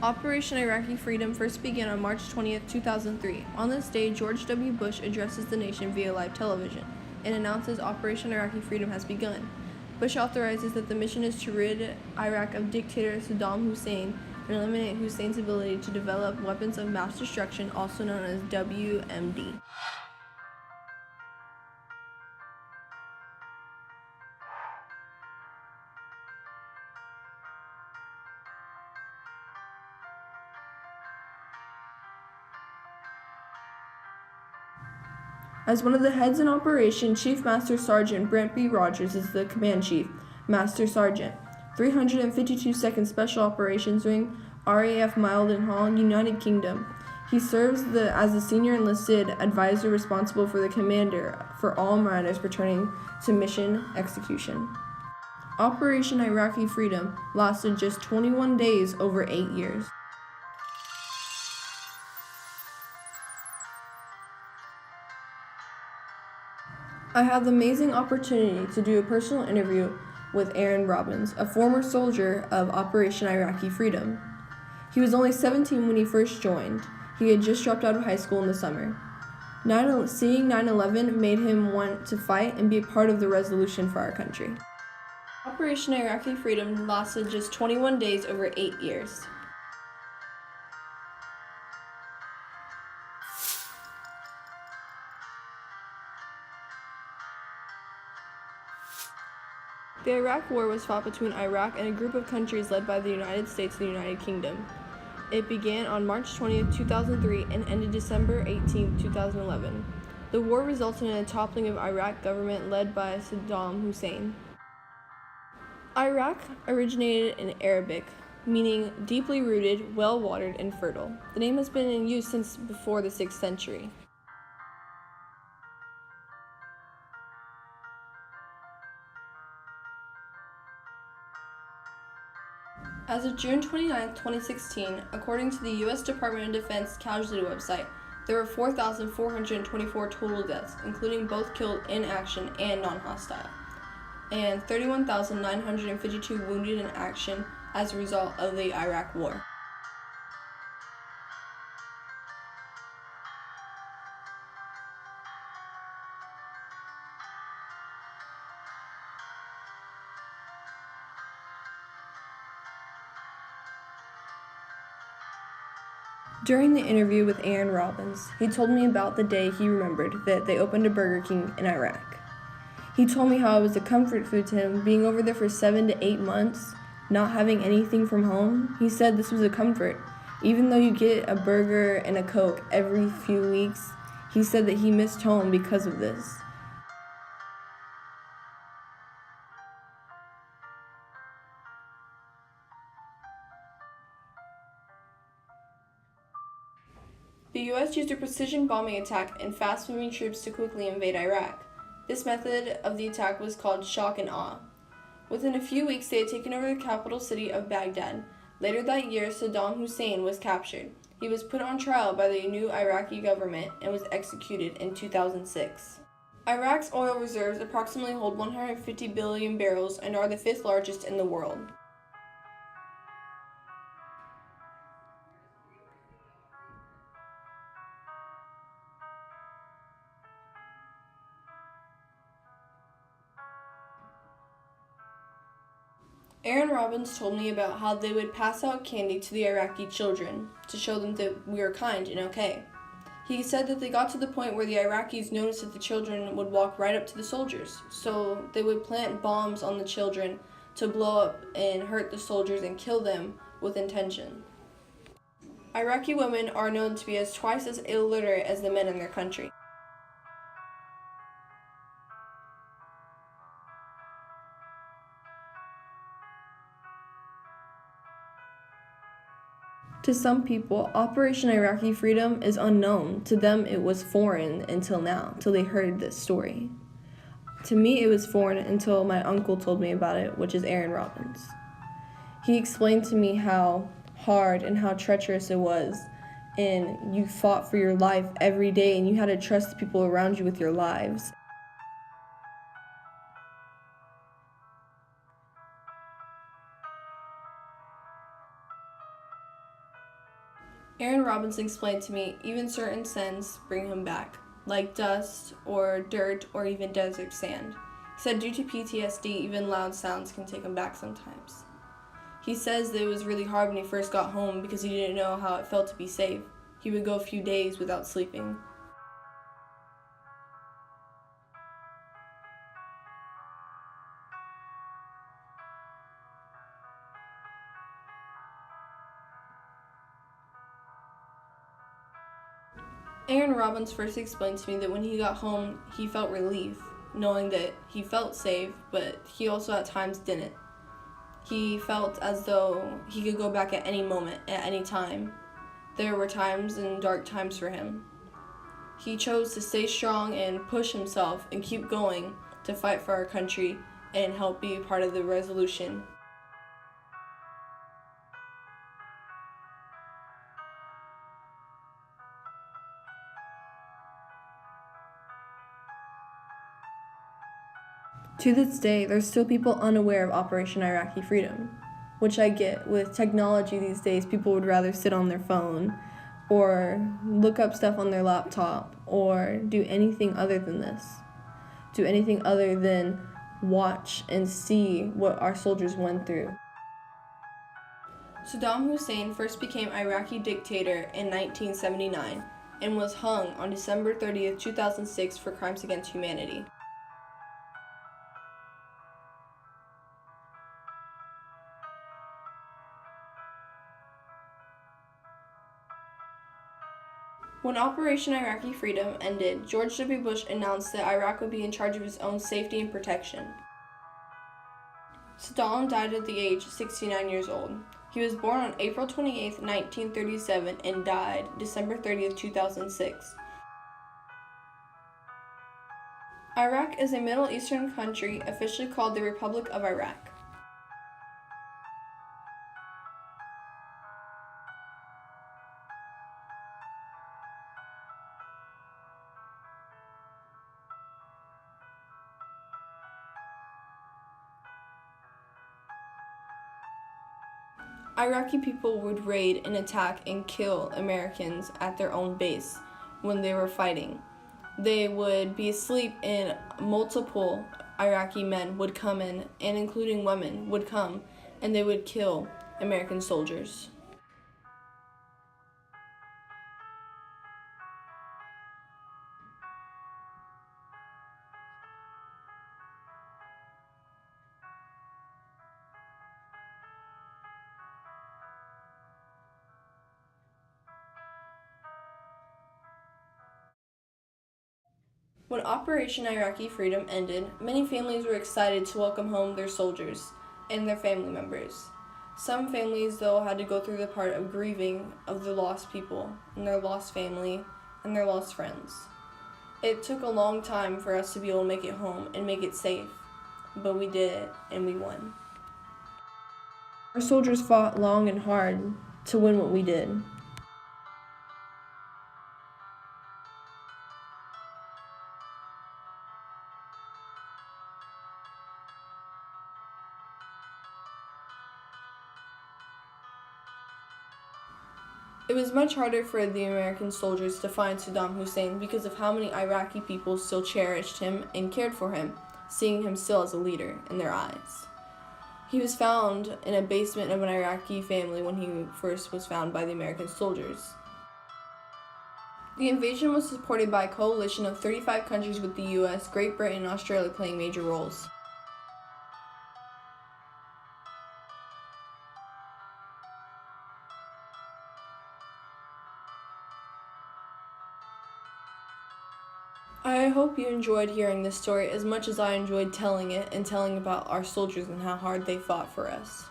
Operation Iraqi Freedom first began on March 20, 2003. On this day, George W. Bush addresses the nation via live television and announces Operation Iraqi Freedom has begun. Bush authorizes that the mission is to rid Iraq of dictator Saddam Hussein and eliminate Hussein's ability to develop weapons of mass destruction, also known as WMD. As one of the heads in operation, Chief Master Sergeant Brent B. Rogers is the command chief, Master Sergeant. 352nd Special Operations Wing, RAF Mildenhall, United Kingdom. He serves as the senior enlisted advisor responsible for the commander for all matters pertaining to mission execution. Operation Iraqi Freedom lasted just 21 days over 8 years. I had the amazing opportunity to do a personal interview with Aaron Robbins, a former soldier of Operation Iraqi Freedom. He was only 17 when he first joined. He had just dropped out of high school in the summer. Seeing 9/11 made him want to fight and be a part of the resolution for our country. Operation Iraqi Freedom lasted just 21 days over 8 years. The Iraq War was fought between Iraq and a group of countries led by the United States and the United Kingdom. It began on March 20, 2003 and ended December 18, 2011. The war resulted in a toppling of Iraq government led by Saddam Hussein. Iraq originated in Arabic, meaning deeply rooted, well-watered, and fertile. The name has been in use since before the 6th century. As of June 29, 2016, according to the U.S. Department of Defense casualty website, there were 4,424 total deaths, including both killed in action and non-hostile, and 31,952 wounded in action as a result of the Iraq War. During the interview with Aaron Robbins, he told me about the day he remembered that they opened a Burger King in Iraq. He told me how it was a comfort food to him being over there for 7 to 8 months, not having anything from home. He said this was a comfort. Even though you get a burger and a Coke every few weeks, he said that he missed home because of this. The U.S. used a precision bombing attack and fast-moving troops to quickly invade Iraq. This method of the attack was called shock and awe. Within a few weeks, they had taken over the capital city of Baghdad. Later that year, Saddam Hussein was captured. He was put on trial by the new Iraqi government and was executed in 2006. Iraq's oil reserves approximately hold 150 billion barrels and are the 5th largest in the world. Aaron Robbins told me about how they would pass out candy to the Iraqi children to show them that we were kind and okay. He said that they got to the point where the Iraqis noticed that the children would walk right up to the soldiers, so they would plant bombs on the children to blow up and hurt the soldiers and kill them with intention. Iraqi women are known to be twice as illiterate as the men in their country. To some people, Operation Iraqi Freedom is unknown. To them, it was foreign until now, till they heard this story. To me, it was foreign until my uncle told me about it, which is Aaron Robbins. He explained to me how hard and how treacherous it was, and you fought for your life every day, and you had to trust the people around you with your lives. Aaron Robinson explained to me even certain scents bring him back, like dust or dirt or even desert sand. He said due to PTSD, even loud sounds can take him back sometimes. He says that it was really hard when he first got home because he didn't know how it felt to be safe. He would go a few days without sleeping. Aaron Robbins first explained to me that when he got home, he felt relief, knowing that he felt safe, but he also at times didn't. He felt as though he could go back at any moment, at any time. There were times and dark times for him. He chose to stay strong and push himself and keep going to fight for our country and help be part of the resolution. To this day, there's still people unaware of Operation Iraqi Freedom, which I get. With technology these days, people would rather sit on their phone or look up stuff on their laptop or do anything other than this. Do anything other than watch and see what our soldiers went through. Saddam Hussein first became Iraqi dictator in 1979 and was hung on December 30th, 2006 for crimes against humanity. When Operation Iraqi Freedom ended, George W. Bush announced that Iraq would be in charge of its own safety and protection. Saddam died at the age of 69 years old. He was born on April 28, 1937 and died December 30, 2006. Iraq is a Middle Eastern country officially called the Republic of Iraq. Iraqi people would raid and attack and kill Americans at their own base when they were fighting. They would be asleep and multiple Iraqi men would come in, and including women would come, and they would kill American soldiers. When Operation Iraqi Freedom ended, many families were excited to welcome home their soldiers and their family members. Some families, though, had to go through the part of grieving of their lost people and their lost family and their lost friends. It took a long time for us to be able to make it home and make it safe, but we did it and we won. Our soldiers fought long and hard to win what we did. It was much harder for the American soldiers to find Saddam Hussein because of how many Iraqi people still cherished him and cared for him, seeing him still as a leader in their eyes. He was found in a basement of an Iraqi family when he first was found by the American soldiers. The invasion was supported by a coalition of 35 countries with the US, Great Britain, and Australia playing major roles. I hope you enjoyed hearing this story as much as I enjoyed telling it and telling about our soldiers and how hard they fought for us.